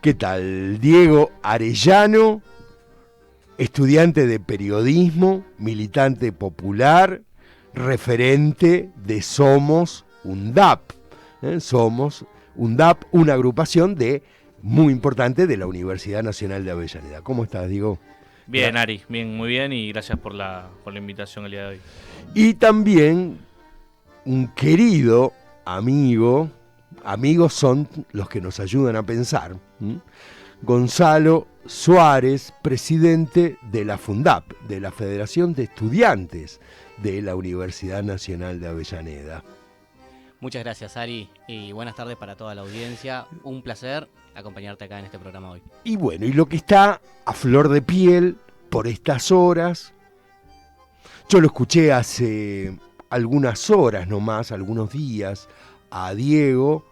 ¿Qué tal? Diego Arellano, estudiante de periodismo, militante popular, referente de Somos UNDAP. Somos UNDAP, una agrupación muy importante de la Universidad Nacional de Avellaneda. ¿Cómo estás, Diego? Bien, Ari, bien, muy bien y gracias por la invitación el día de hoy. Y también un querido amigo, amigos son los que nos ayudan a pensar, Gonzalo Suárez, presidente de la FUNDAP, de la Federación de Estudiantes de la Universidad Nacional de Avellaneda. Muchas gracias, Ari, y buenas tardes para toda la audiencia. Un placer acompañarte acá en este programa hoy. Y bueno, y lo que está a flor de piel por estas horas, yo lo escuché hace algunas horas nomás, algunos días, a Diego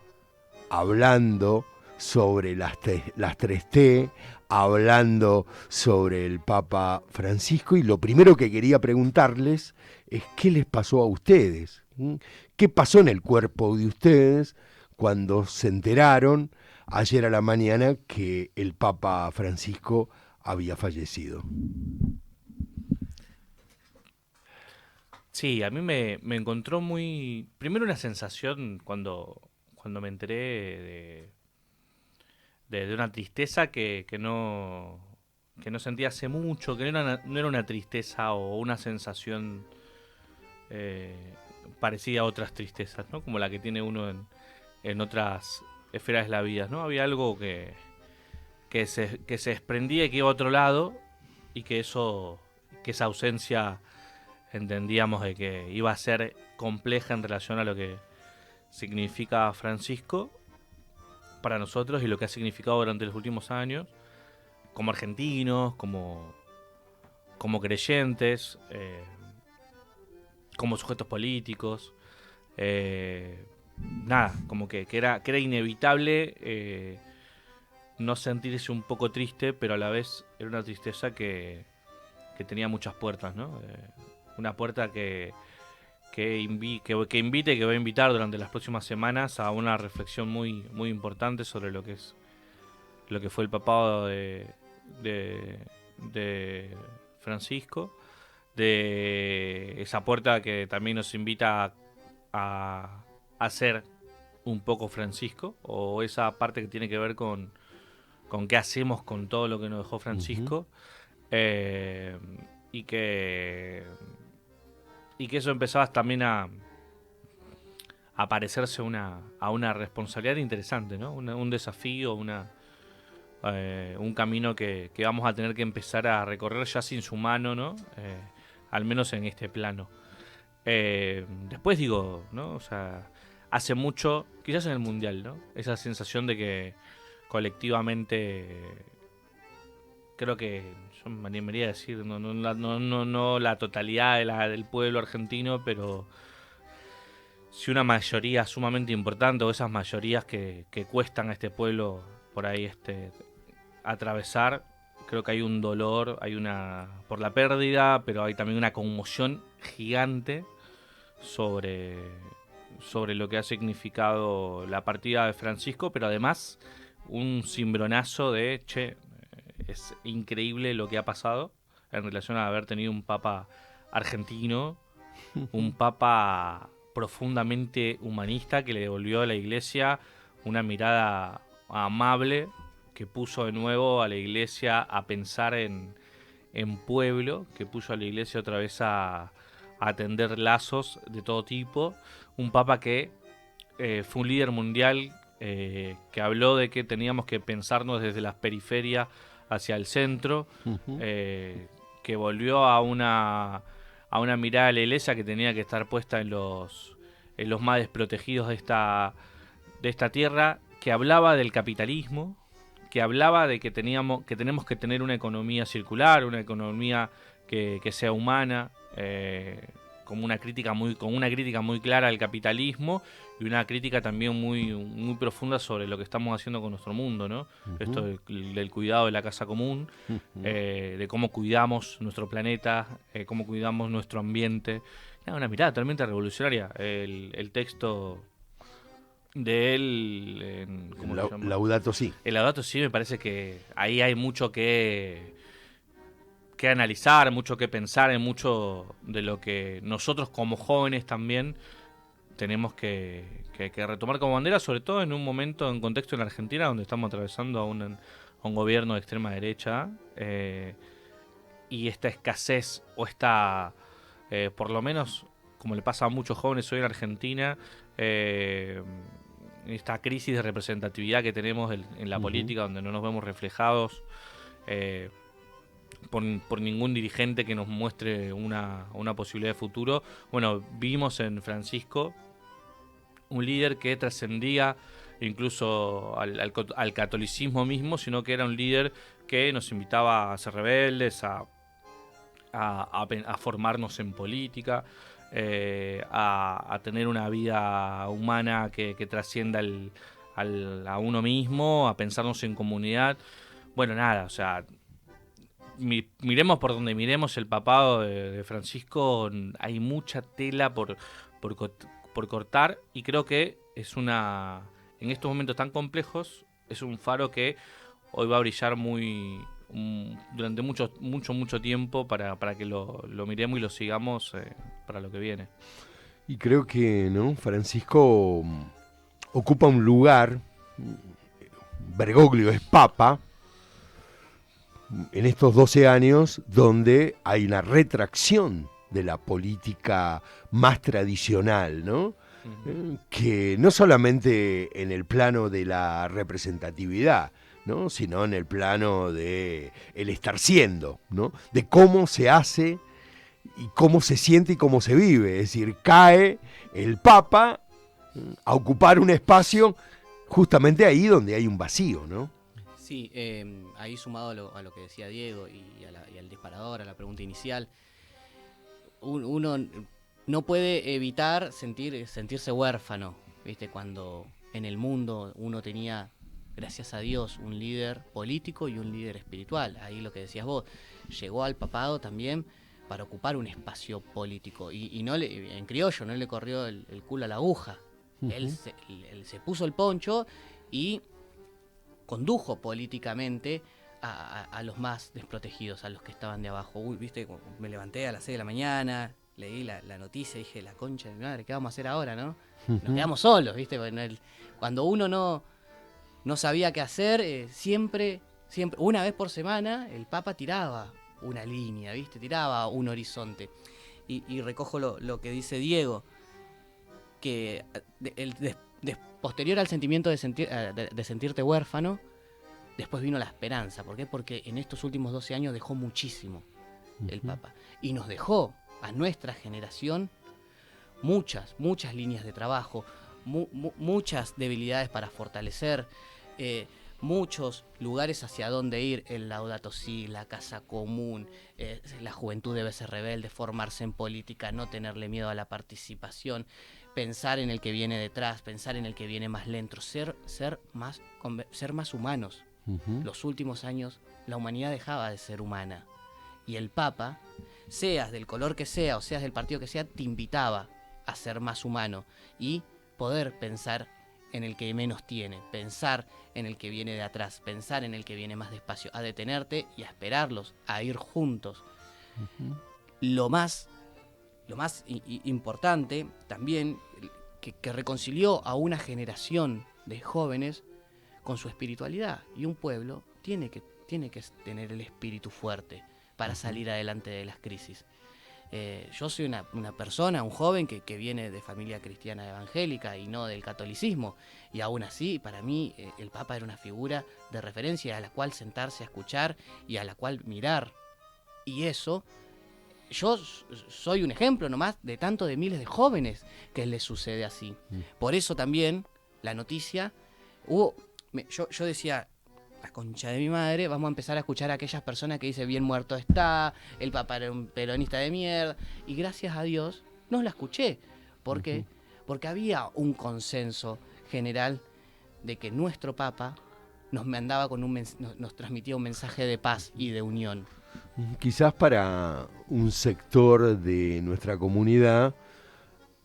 hablando sobre las 3T, hablando sobre el Papa Francisco, y lo primero que quería preguntarles es qué les pasó a ustedes, qué pasó en el cuerpo de ustedes cuando se enteraron ayer a la mañana que el Papa Francisco había fallecido. Sí, a mí me encontró muy... Primero una sensación cuando me enteré de una tristeza que no sentía hace mucho, que no era una tristeza o una sensación parecida a otras tristezas, ¿no? Como la que tiene uno en otras esferas de la vida, ¿no? Había algo que se desprendía y que iba a otro lado y que esa ausencia entendíamos de que iba a ser compleja en relación a lo que significa Francisco para nosotros y lo que ha significado durante los últimos años como argentinos, como creyentes, como sujetos políticos. Nada, como que era inevitable no sentirse un poco triste, pero a la vez era una tristeza que tenía muchas puertas, ¿no? Una puerta que invite y que va a invitar durante las próximas semanas a una reflexión muy, muy importante sobre lo que fue el papado de Francisco, de esa puerta que también nos invita a ser un poco Francisco, o esa parte que tiene que ver con qué hacemos con todo lo que nos dejó Francisco. eh, y que eso empezaba también a parecerse a una responsabilidad interesante, ¿no? Un desafío, un camino que vamos a tener que empezar a recorrer ya sin su mano, ¿no? Al menos en este plano. Después digo, ¿no? O sea, hace mucho, quizás en el Mundial, ¿no? Esa sensación de que colectivamente, creo que yo me animaría a decir, no la totalidad del pueblo argentino, pero si una mayoría sumamente importante, o esas mayorías que cuestan a este pueblo por ahí atravesar, creo que hay un dolor, hay una por la pérdida, pero hay también una conmoción gigante sobre, sobre lo que ha significado la partida de Francisco, pero además un cimbronazo de, che, es increíble lo que ha pasado en relación a haber tenido un papa argentino, un papa profundamente humanista que le devolvió a la iglesia una mirada amable, que puso de nuevo a la iglesia a pensar en pueblo, que puso a la iglesia otra vez a tender lazos de todo tipo. Un papa que fue un líder mundial, que habló de que teníamos que pensarnos desde las periferias hacia el centro, que volvió a una mirada de la iglesia que tenía que estar puesta en los más desprotegidos de esta tierra, que hablaba del capitalismo, que hablaba de que tenemos que tener una economía circular, una economía que sea humana, con una crítica muy clara al capitalismo y una crítica también muy, muy profunda sobre lo que estamos haciendo con nuestro mundo, ¿no? Esto del cuidado de la casa común, de cómo cuidamos nuestro planeta, cómo cuidamos nuestro ambiente. Una mirada totalmente revolucionaria. El texto de él, ¿cómo se llama? Laudato Si. El Laudato Si me parece que ahí hay mucho que analizar, mucho que pensar, en mucho de lo que nosotros como jóvenes también tenemos que retomar como bandera, sobre todo en un momento, en contexto en Argentina, donde estamos atravesando a un gobierno de extrema derecha, y esta escasez o esta, por lo menos, como le pasa a muchos jóvenes hoy en Argentina, esta crisis de representatividad que tenemos en la política, donde no nos vemos reflejados por ningún dirigente que nos muestre una posibilidad de futuro. Bueno, vimos en Francisco un líder que trascendía incluso al catolicismo mismo, sino que era un líder que nos invitaba a ser rebeldes, a formarnos en política, a tener una vida humana que trascienda a uno mismo, a pensarnos en comunidad. Bueno, nada, o sea, miremos por donde miremos el papado de Francisco, hay mucha tela por cortar, y creo que en estos momentos tan complejos, es un faro que hoy va a brillar durante mucho tiempo para que lo miremos y lo sigamos para lo que viene. Y creo que, ¿no?, Francisco ocupa un lugar, Bergoglio es papa, en estos 12 años donde hay una retracción de la política más tradicional, ¿no? Que no solamente en el plano de la representatividad, ¿no?, sino en el plano de el estar siendo, ¿no?, de cómo se hace y cómo se siente y cómo se vive. Es decir, cae el Papa a ocupar un espacio justamente ahí donde hay un vacío, ¿no? Sí, ahí sumado a lo que decía Diego y al disparador, a la pregunta inicial, uno no puede evitar sentirse huérfano, ¿viste? Cuando en el mundo uno tenía, gracias a Dios, un líder político y un líder espiritual. Ahí lo que decías vos, llegó al papado también para ocupar un espacio político y no en criollo no le corrió el culo a la aguja. Él se puso el poncho y condujo políticamente a los más desprotegidos, a los que estaban de abajo. Uy, viste, me levanté a las 6 de la mañana, leí la noticia y dije, la concha de mi madre, ¿qué vamos a hacer ahora, no? Nos quedamos solos, viste. Bueno, cuando uno no sabía qué hacer, siempre, una vez por semana, el Papa tiraba una línea, viste, tiraba un horizonte. Y recojo lo que dice Diego, que posterior al sentimiento de sentirte huérfano, después vino la esperanza. ¿Por qué? Porque en estos últimos 12 años dejó muchísimo el Papa. Y nos dejó a nuestra generación muchas líneas de trabajo, muchas debilidades para fortalecer, muchos lugares hacia dónde ir. El Laudato Si, la casa común, la juventud debe ser rebelde, formarse en política, no tenerle miedo a la participación, pensar en el que viene detrás, pensar en el que viene más lento, ser más humanos. Los últimos años la humanidad dejaba de ser humana y el Papa, seas del color que sea o seas del partido que sea, te invitaba a ser más humano y poder pensar en el que menos tiene, pensar en el que viene de atrás, pensar en el que viene más despacio, a detenerte y a esperarlos, a ir juntos. Lo más importante también, que reconcilió a una generación de jóvenes con su espiritualidad, y un pueblo tiene que tener el espíritu fuerte para salir adelante de las crisis. Yo soy una persona, un joven que viene de familia cristiana evangélica y no del catolicismo, y aún así para mí el Papa era una figura de referencia a la cual sentarse a escuchar y a la cual mirar, y eso yo soy un ejemplo nomás de miles de jóvenes que les sucede así. Por eso también la noticia yo decía, la concha de mi madre, vamos a empezar a escuchar a aquellas personas que dicen bien muerto está, el Papa era un peronista de mierda, y gracias a Dios no la escuché. ¿Por qué? Porque había un consenso general de que nuestro Papa nos transmitía un mensaje de paz y de unión. Quizás para un sector de nuestra comunidad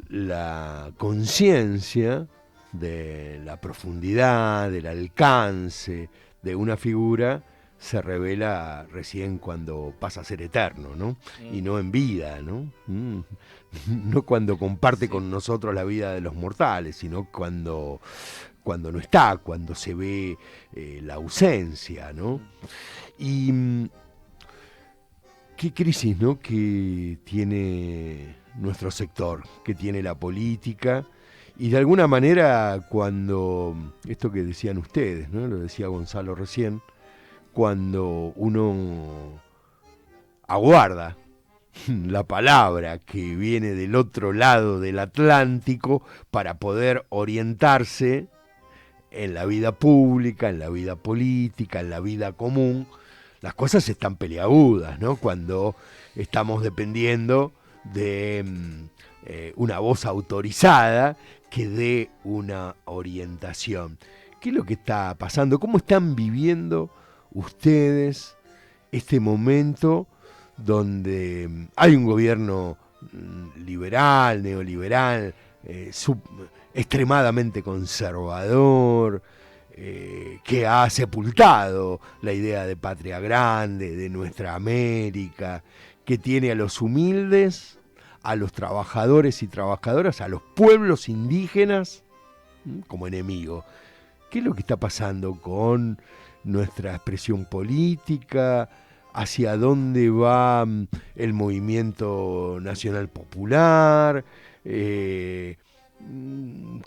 la conciencia de la profundidad, del alcance de una figura se revela recién cuando pasa a ser eterno, ¿no? Y no en vida, ¿no? No cuando comparte con nosotros la vida de los mortales, sino cuando no está, cuando se ve la ausencia, ¿no? Y qué crisis, ¿no?, que tiene nuestro sector, que tiene la política, y de alguna manera cuando, esto que decían ustedes, ¿no?, lo decía Gonzalo recién, cuando uno aguarda la palabra que viene del otro lado del Atlántico para poder orientarse en la vida pública, en la vida política, en la vida común, las cosas están peliagudas, ¿no? Cuando estamos dependiendo de una voz autorizada que dé una orientación. ¿Qué es lo que está pasando? ¿Cómo están viviendo ustedes este momento donde hay un gobierno liberal, neoliberal, extremadamente conservador, que ha sepultado la idea de patria grande, de nuestra América, que tiene a los humildes, a los trabajadores y trabajadoras, a los pueblos indígenas como enemigos? ¿Qué es lo que está pasando con nuestra expresión política? ¿Hacia dónde va el movimiento nacional popular?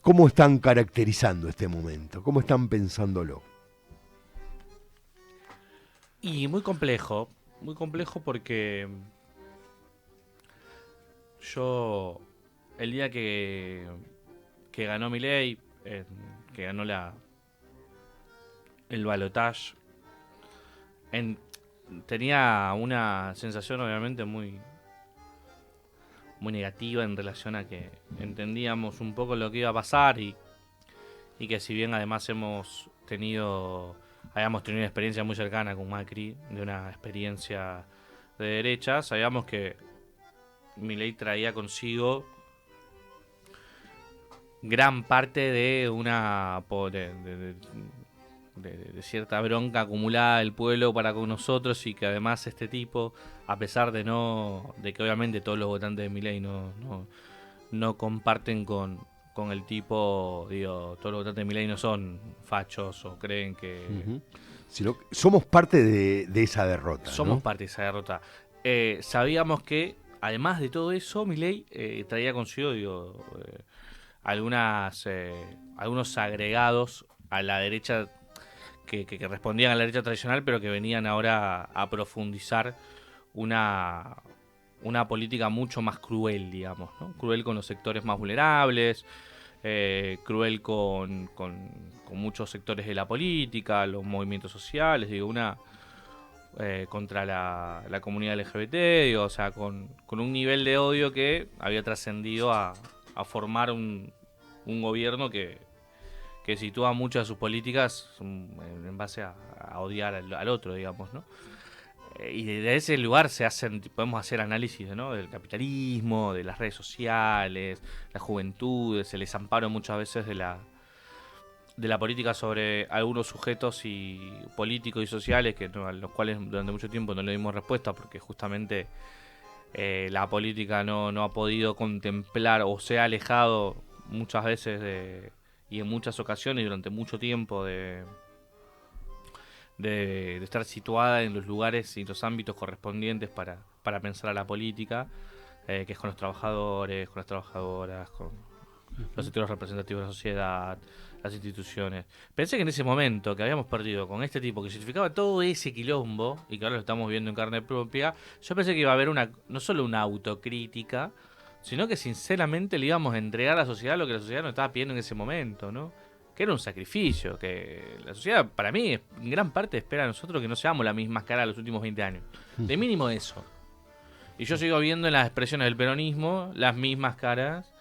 ¿Cómo están caracterizando este momento? ¿Cómo están pensándolo? Y muy complejo porque yo, el día que ganó Milei, que ganó el balotaje, tenía una sensación obviamente muy negativa en relación a que entendíamos un poco lo que iba a pasar y que si bien además habíamos tenido una experiencia muy cercana con Macri, de una experiencia de derecha, sabíamos que Milei traía consigo gran parte de una de cierta bronca acumulada del pueblo para con nosotros, y que además este tipo, a pesar de que obviamente todos los votantes de Milei no comparten con el tipo, digo, todos los votantes de Milei no son fachos o creen que... Uh-huh. Sino que somos parte de esa derrota. Somos ¿no? parte de esa derrota. Sabíamos que, además de todo eso, Milei traía consigo, algunos agregados a la derecha que respondían a la derecha tradicional, pero que venían ahora a profundizar una política mucho más cruel, digamos, ¿no? Cruel con los sectores más vulnerables, cruel con muchos sectores de la política, los movimientos sociales, contra la comunidad LGBT, o sea, con un nivel de odio que había trascendido a formar un gobierno que sitúa muchas de sus políticas en base a odiar al otro, digamos, ¿no? Y desde ese lugar podemos hacer análisis, ¿no?, del capitalismo, de las redes sociales, las juventudes, el desamparo muchas veces de la política sobre algunos sujetos y políticos y sociales a los cuales durante mucho tiempo no le dimos respuesta porque justamente la política no ha podido contemplar o se ha alejado muchas veces y en muchas ocasiones durante mucho tiempo de estar situada en los lugares y los ámbitos correspondientes para pensar a la política, que es con los trabajadores, con las trabajadoras, con los sectores representativos de la sociedad, las instituciones. Pensé que en ese momento que habíamos perdido con este tipo que significaba todo ese quilombo, y que ahora lo estamos viendo en carne propia, yo pensé que iba a haber no solo una autocrítica, sino que sinceramente le íbamos a entregar a la sociedad lo que la sociedad nos estaba pidiendo en ese momento, ¿no? Que era un sacrificio, que la sociedad, para mí, en gran parte espera a nosotros que no seamos la misma cara de los últimos 20 años. De mínimo eso. Y yo sigo viendo en las expresiones del peronismo las mismas caras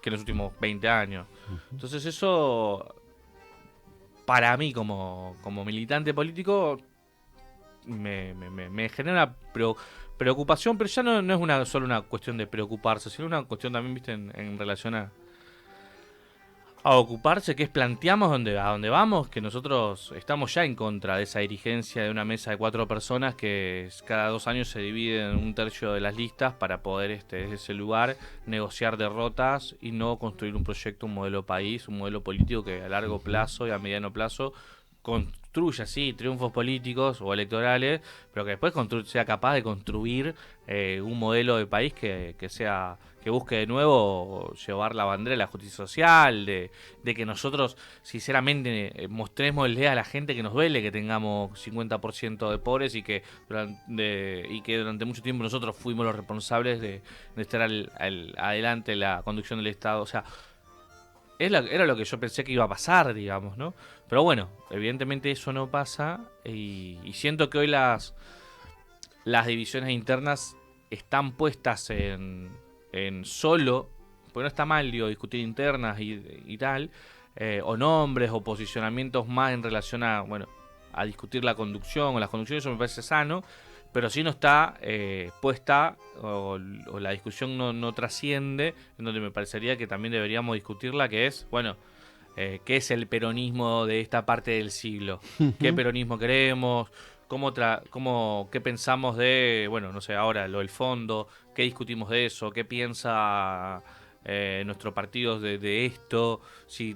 que en los últimos 20 años. Entonces eso, para mí como militante político, me genera preocupación, pero ya no es solo una cuestión de preocuparse, sino una cuestión también, viste, en relación a ocuparse, que es planteamos a dónde vamos, que nosotros estamos ya en contra de esa dirigencia de una mesa de 4 personas que cada 2 años se divide en un tercio de las listas para poder desde ese lugar negociar derrotas y no construir un proyecto, un modelo país, un modelo político que a largo plazo y a mediano plazo construya, sí, triunfos políticos o electorales, pero que después sea capaz de construir un modelo de país que sea, que busque de nuevo llevar la bandera de la justicia social, de que nosotros sinceramente mostrémosle a la gente que nos duele que tengamos 50% de pobres y que durante mucho tiempo nosotros fuimos los responsables de estar adelante en la conducción del Estado. O sea, era lo que yo pensé que iba a pasar, digamos, ¿no? Pero bueno, evidentemente eso no pasa y siento que hoy las divisiones internas están puestas en solo, porque no está mal, digo, discutir internas y tal, o nombres o posicionamientos más en relación a, bueno, a discutir la conducción o las conducciones, eso me parece sano, pero si no está puesta o la discusión no trasciende, en donde me parecería que también deberíamos discutirla, que es, bueno, ¿qué es el peronismo de esta parte del siglo? ¿Qué peronismo queremos? ¿Qué pensamos de, bueno, no sé, ahora lo del fondo? ¿Qué discutimos de eso? ¿Qué piensa nuestro partido de esto? Si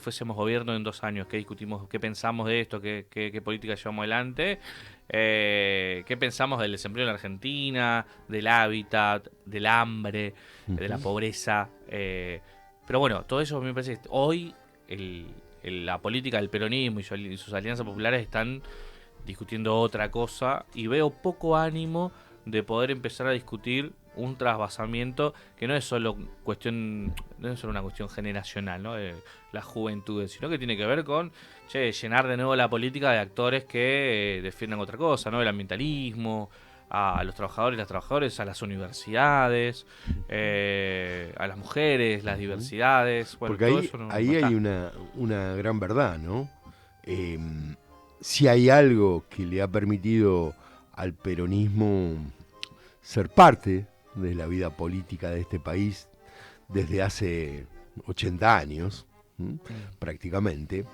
fuésemos gobierno en 2 años, ¿qué discutimos? ¿Qué pensamos de esto? ¿Qué política llevamos adelante? ¿Qué pensamos del desempleo en la Argentina, del hábitat, del hambre, de la pobreza? Pero bueno, todo eso me parece que hoy la política del peronismo y sus alianzas populares están discutiendo otra cosa y veo poco ánimo de poder empezar a discutir un trasvasamiento que no es solo una cuestión generacional, ¿no? De las juventudes, sino que tiene que ver con llenar de nuevo la política de actores que defiendan otra cosa, ¿no? El ambientalismo, a los trabajadores y las trabajadoras, a las universidades, a las mujeres, las diversidades. Bueno, porque todo eso ahí no está. hay una gran verdad, ¿no? Si hay algo que le ha permitido al peronismo ser parte de la vida política de este país desde hace 80 años, prácticamente,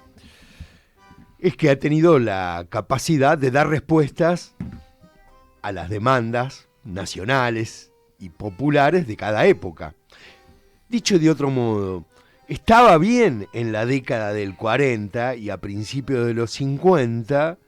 es que ha tenido la capacidad de dar respuestas a las demandas nacionales y populares de cada época. Dicho de otro modo, estaba bien en la década del 40 y a principios de los 50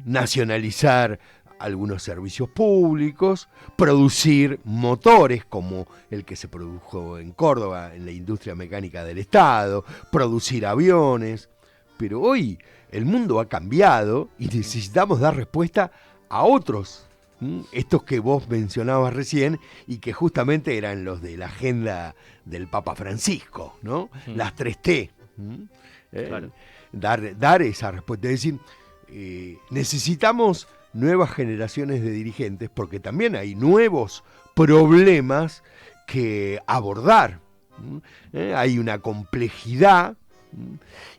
nacionalizar algunos servicios públicos, producir motores como el que se produjo en Córdoba en la industria mecánica del Estado, producir aviones. Pero hoy el mundo ha cambiado y necesitamos dar respuesta a otros, estos que vos mencionabas recién y que justamente eran los de la agenda del Papa Francisco, ¿no? Las 3T. Claro. Dar esa respuesta, es decir, necesitamos nuevas generaciones de dirigentes porque también hay nuevos problemas que abordar. Hay una complejidad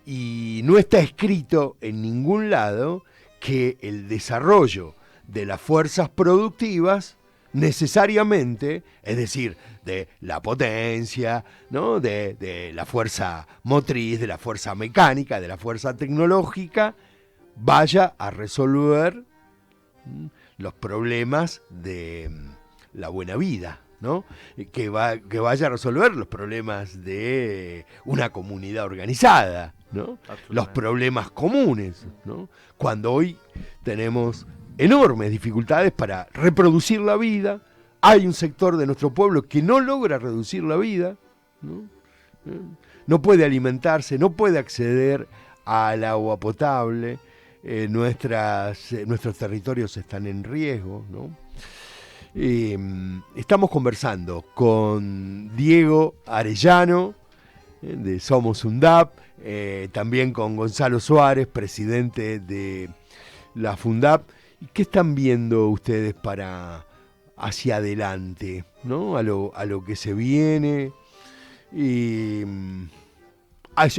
y no está escrito en ningún lado que el desarrollo de las fuerzas productivas necesariamente, es decir, de la potencia, ¿no? de la fuerza motriz, de la fuerza mecánica, de la fuerza tecnológica, vaya a resolver los problemas de la buena vida, ¿no? Que vaya a resolver los problemas de una comunidad organizada, ¿no? Los problemas comunes, ¿no? Cuando hoy tenemos enormes dificultades para reproducir la vida, hay un sector de nuestro pueblo que no logra reducir la vida, ¿no? No puede alimentarse, no puede acceder al agua potable, nuestros territorios están en riesgo, ¿no? Estamos conversando con Diego Arellano, de Somos UNDAP, también con Gonzalo Suárez, presidente de la FUNDAP. ¿Qué están viendo ustedes para hacia adelante, ¿no? a lo que se viene?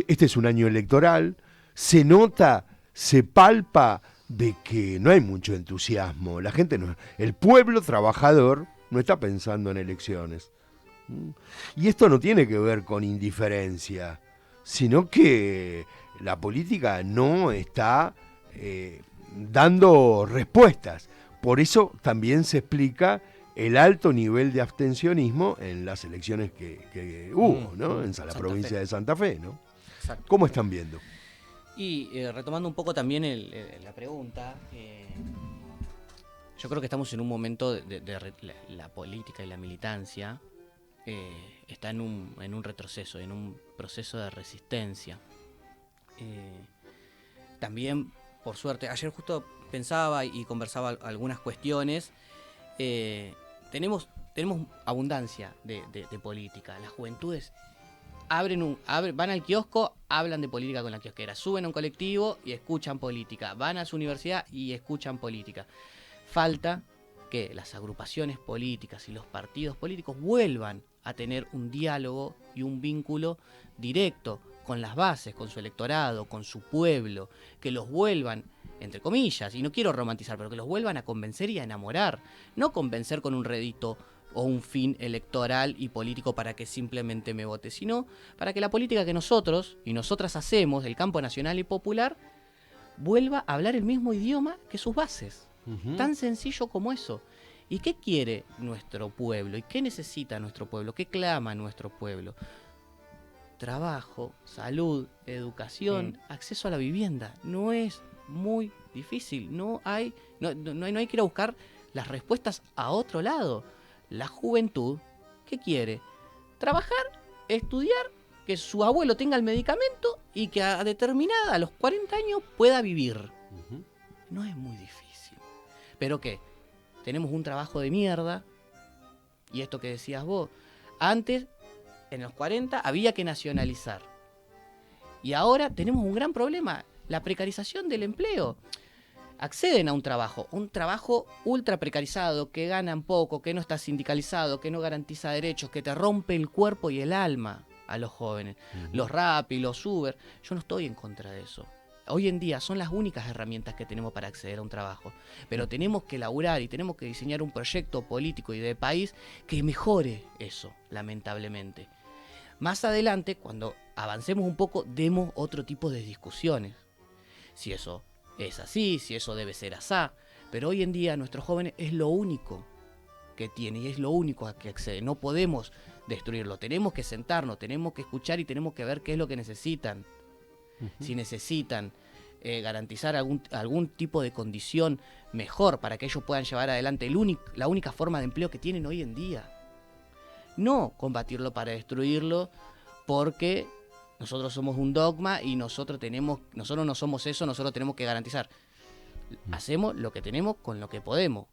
Este es un año electoral, se nota, se palpa de que no hay mucho entusiasmo. La gente el pueblo trabajador no está pensando en elecciones. Y esto no tiene que ver con indiferencia, sino que la política no está dando respuestas. Por eso también se explica el alto nivel de abstencionismo en las elecciones que hubo, ¿no? En la provincia de Santa Fe, ¿no? Exacto. ¿Cómo están viendo? Y retomando un poco también la pregunta, yo creo que estamos en un momento la política y la militancia está en un retroceso, en un proceso de resistencia. También, por suerte, ayer justo pensaba y conversaba algunas cuestiones, tenemos abundancia de política. Las juventudes van al kiosco, hablan de política con la kiosquera, suben a un colectivo y escuchan política, van a su universidad y escuchan política. Falta que las agrupaciones políticas y los partidos políticos vuelvan a tener un diálogo y un vínculo directo con las bases, con su electorado, con su pueblo, que los vuelvan, entre comillas, y no quiero romantizar, pero que los vuelvan a convencer y a enamorar, no convencer con un rédito o un fin electoral y político para que simplemente me vote, sino para que la política que nosotros y nosotras hacemos del campo nacional y popular vuelva a hablar el mismo idioma que sus bases. Tan sencillo como eso. ¿Y qué quiere nuestro pueblo? ¿Y qué necesita nuestro pueblo? ¿Qué clama nuestro pueblo? Trabajo, salud, educación, acceso a la vivienda. No es muy difícil. No hay que ir a buscar las respuestas a otro lado. La juventud, ¿qué quiere? Trabajar, estudiar, que su abuelo tenga el medicamento y que a los 40 años pueda vivir. No es muy difícil. ¿Pero qué? Tenemos un trabajo de mierda, y esto que decías vos, antes, en los 40, había que nacionalizar. Y ahora tenemos un gran problema, la precarización del empleo. Acceden a un trabajo ultra precarizado, que ganan poco, que no está sindicalizado, que no garantiza derechos, que te rompe el cuerpo y el alma a los jóvenes. Los Rappi, los Uber, yo no estoy en contra de eso. Hoy en día son las únicas herramientas que tenemos para acceder a un trabajo, pero tenemos que laburar y tenemos que diseñar un proyecto político y de país que mejore eso, lamentablemente. Más adelante, cuando avancemos un poco, demos otro tipo de discusiones. Si eso es así, si eso debe ser asá, pero hoy en día nuestros jóvenes es lo único que tienen y es lo único a que acceden. No podemos destruirlo, tenemos que sentarnos, tenemos que escuchar y tenemos que ver qué es lo que necesitan. Si necesitan garantizar algún tipo de condición mejor para que ellos puedan llevar adelante la única forma de empleo que tienen hoy en día. No combatirlo para destruirlo, porque nosotros somos un dogma y nosotros no somos eso, nosotros tenemos que garantizar. Hacemos lo que tenemos con lo que podemos.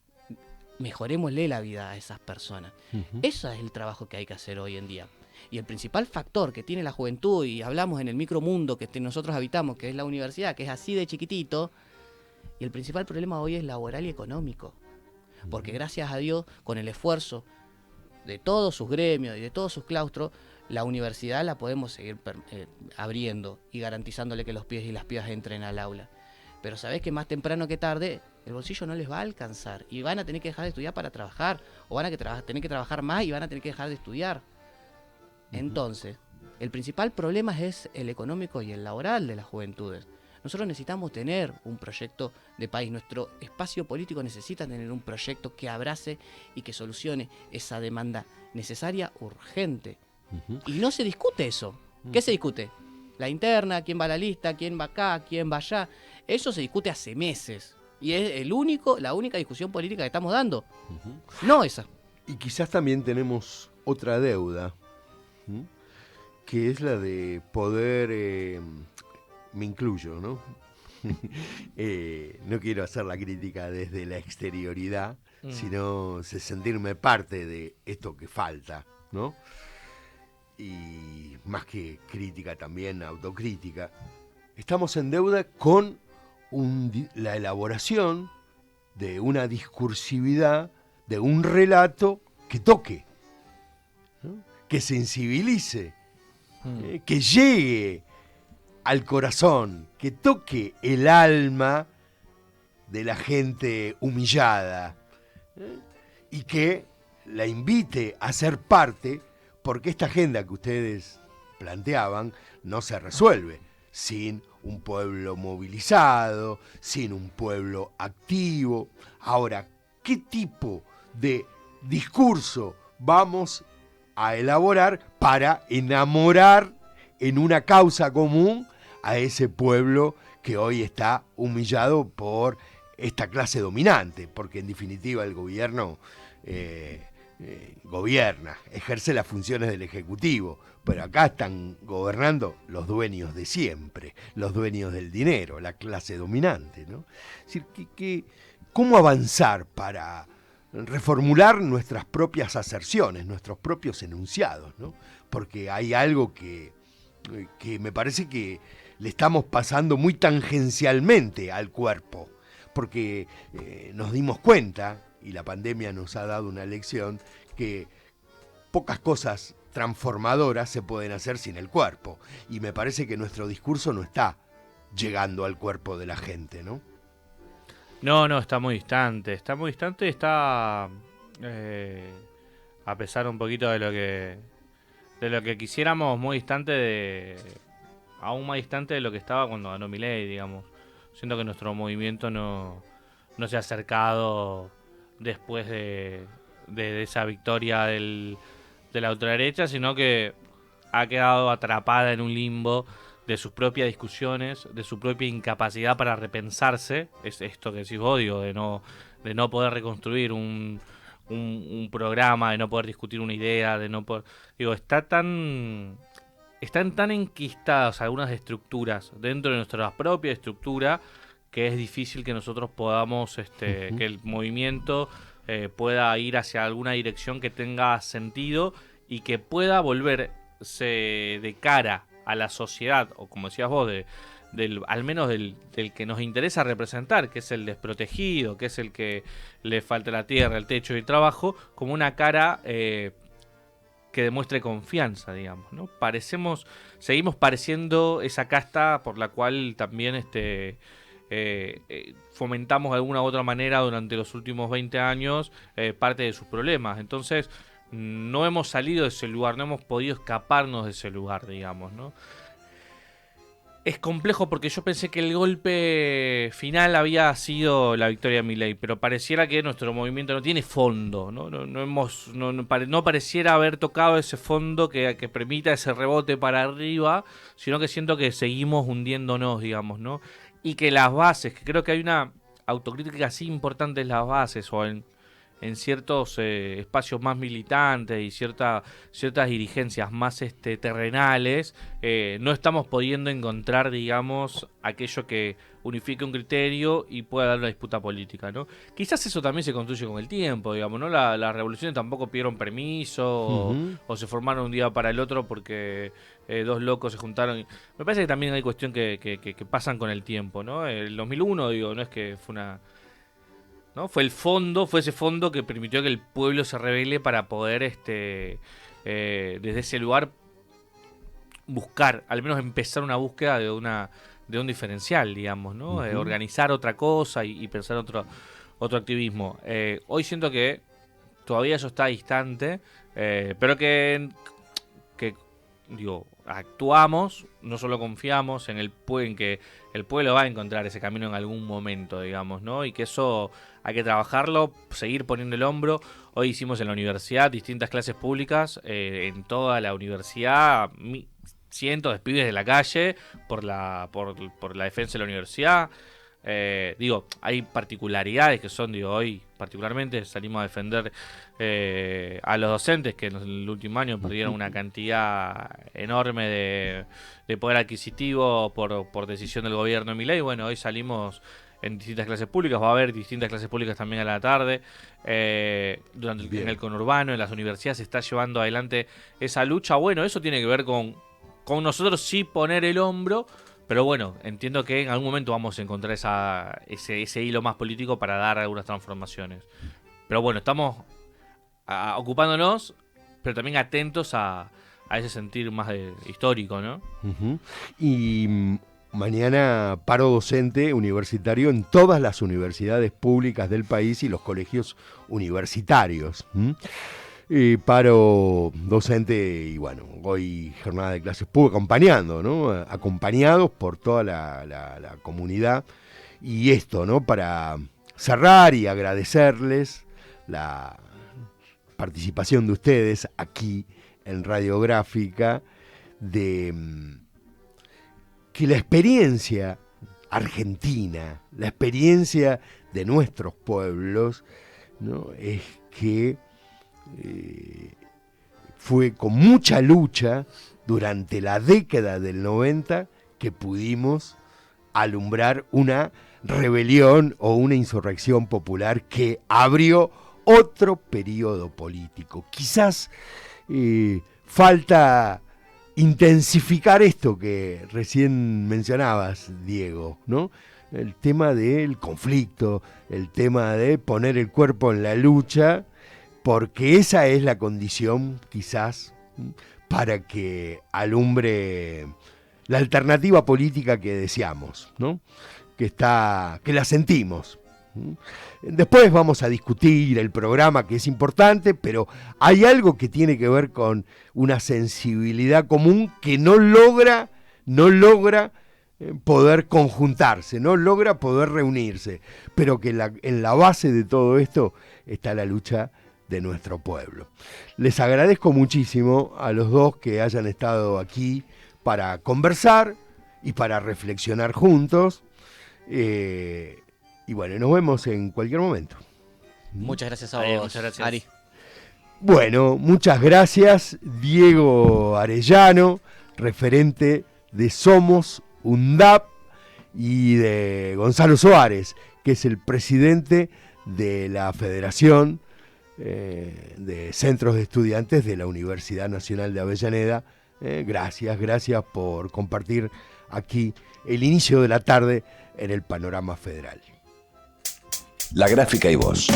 Mejorémosle la vida a esas personas. Ese es el trabajo que hay que hacer hoy en día. Y el principal factor que tiene la juventud, y hablamos en el micromundo que nosotros habitamos, que es la universidad, que es así de chiquitito, y el principal problema hoy es laboral y económico. Porque gracias a Dios, con el esfuerzo de todos sus gremios y de todos sus claustros, la universidad la podemos seguir abriendo y garantizándole que los pibes y las pibas entren al aula. Pero sabés que más temprano que tarde el bolsillo no les va a alcanzar y van a tener que dejar de estudiar para trabajar, o van a tener que trabajar más y van a tener que dejar de estudiar. Entonces, el principal problema es el económico y el laboral de las juventudes. Nosotros necesitamos tener un proyecto de país. Nuestro espacio político necesita tener un proyecto que abrace y que solucione esa demanda necesaria, urgente. Y no se discute eso. ¿Qué se discute? La interna, quién va a la lista, quién va acá, quién va allá. Eso se discute hace meses. Y es la única discusión política que estamos dando. No esa. Y quizás también tenemos otra deuda, que es la de poder, me incluyo, ¿no? No quiero hacer la crítica desde la exterioridad, sino sentirme parte de esto que falta, ¿no? Y más que crítica también, autocrítica. Estamos en deuda con la elaboración de una discursividad, de un relato que toque, ¿no? Que sensibilice, que llegue al corazón, que toque el alma de la gente humillada, y que la invite a ser parte porque esta agenda que ustedes planteaban no se resuelve sin un pueblo movilizado, sin un pueblo activo. Ahora, ¿qué tipo de discurso vamos a elaborar para enamorar en una causa común a ese pueblo que hoy está humillado por esta clase dominante? Porque en definitiva el gobierno gobierna, ejerce las funciones del Ejecutivo, pero acá están gobernando los dueños de siempre, los dueños del dinero, la clase dominante, ¿no? Es decir, ¿cómo avanzar para reformular nuestras propias aserciones, nuestros propios enunciados, ¿no? Porque hay algo que me parece que le estamos pasando muy tangencialmente al cuerpo, porque nos dimos cuenta, y la pandemia nos ha dado una lección, que pocas cosas transformadoras se pueden hacer sin el cuerpo, y me parece que nuestro discurso no está llegando al cuerpo de la gente, ¿no? No, está muy distante, está a pesar un poquito de lo que quisiéramos, muy distante aún más distante de lo que estaba cuando ganó Milei, digamos. Siento que nuestro movimiento no se ha acercado después de esa victoria de la ultraderecha, sino que ha quedado atrapada en un limbo de sus propias discusiones, de su propia incapacidad para repensarse. Es esto que decís vos, digo, de no poder reconstruir un programa, de no poder discutir una idea, de no poder... Digo, están tan enquistadas algunas estructuras dentro de nuestra propia estructura que es difícil que nosotros podamos, que el movimiento pueda ir hacia alguna dirección que tenga sentido y que pueda volverse de cara a la sociedad, o como decías vos, al menos del que nos interesa representar, que es el desprotegido, que es el que le falta la tierra, el techo y el trabajo, como una cara que demuestre confianza, digamos, ¿no? Seguimos pareciendo esa casta por la cual también fomentamos de alguna u otra manera durante los últimos 20 años parte de sus problemas. Entonces no hemos salido de ese lugar, no hemos podido escaparnos de ese lugar, digamos, ¿no? Es complejo porque yo pensé que el golpe final había sido la victoria de Milei, pero pareciera que nuestro movimiento no tiene fondo, no pareciera haber tocado ese fondo que permita ese rebote para arriba, sino que siento que seguimos hundiéndonos, digamos, ¿no? Y que las bases, que creo que hay una autocrítica así importante en las bases o en ciertos espacios más militantes y ciertas dirigencias más terrenales, no estamos pudiendo encontrar, digamos, aquello que unifique un criterio y pueda dar una disputa política, ¿no? Quizás eso también se construye con el tiempo, digamos, ¿no? Las revoluciones tampoco pidieron permiso o se formaron un día para el otro porque dos locos se juntaron. Me parece que también hay cuestión que pasan con el tiempo, ¿no? El 2001, digo, no es que fue una... ¿no? Fue ese fondo que permitió que el pueblo se rebele para poder desde ese lugar buscar, al menos empezar una búsqueda de un diferencial, digamos, ¿no? Organizar otra cosa y pensar otro activismo. Hoy siento que todavía eso está distante, pero que digo, actuamos, no solo confiamos en que el pueblo va a encontrar ese camino en algún momento, digamos, ¿no? Y que eso hay que trabajarlo, seguir poniendo el hombro. Hoy hicimos en la universidad distintas clases públicas, en toda la universidad, cientos de pibes de la calle por la defensa de la universidad. Hay particularidades que son, hoy particularmente salimos a defender a los docentes que en el último año perdieron una cantidad enorme de poder adquisitivo por decisión del gobierno de Milei. Bueno, hoy salimos en distintas clases públicas, va a haber distintas clases públicas también a la tarde, en el conurbano, en las universidades se está llevando adelante esa lucha. Bueno, eso tiene que ver con nosotros sí poner el hombro. Pero bueno, entiendo que en algún momento vamos a encontrar ese hilo más político para dar algunas transformaciones. Pero bueno, estamos ocupándonos, pero también atentos a ese sentir más histórico, ¿no? Y mañana paro docente universitario en todas las universidades públicas del país y los colegios universitarios. paro docente y bueno, hoy jornada de clases pude acompañando, ¿no? Acompañados por toda la comunidad. Y esto, ¿no? Para cerrar y agradecerles la participación de ustedes aquí en Radiográfica, de que la experiencia argentina, la experiencia de nuestros pueblos, ¿no? Es que fue con mucha lucha durante la década del 90 que pudimos alumbrar una rebelión o una insurrección popular que abrió otro periodo político. Quizás falta intensificar esto que recién mencionabas, Diego, ¿no? El tema del conflicto, el tema de poner el cuerpo en la lucha, porque esa es la condición, quizás, para que alumbre la alternativa política que deseamos, ¿no? Que la sentimos. Después vamos a discutir el programa, que es importante, pero hay algo que tiene que ver con una sensibilidad común que no logra poder conjuntarse, no logra poder reunirse, pero que en la base de todo esto está la lucha de nuestro pueblo. Les agradezco muchísimo a los dos que hayan estado aquí para conversar y para reflexionar juntos. Y bueno, nos vemos en cualquier momento. Muchas gracias a Ari, vos, muchas gracias. Ari. Bueno, muchas gracias, Diego Arellano, referente de Somos UNDAP, y de Gonzalo Suárez, que es el presidente de la Federación de Centros de Estudiantes de la Universidad Nacional de Avellaneda. Gracias por compartir aquí el inicio de la tarde en el Panorama Federal. La Gráfica y Voz.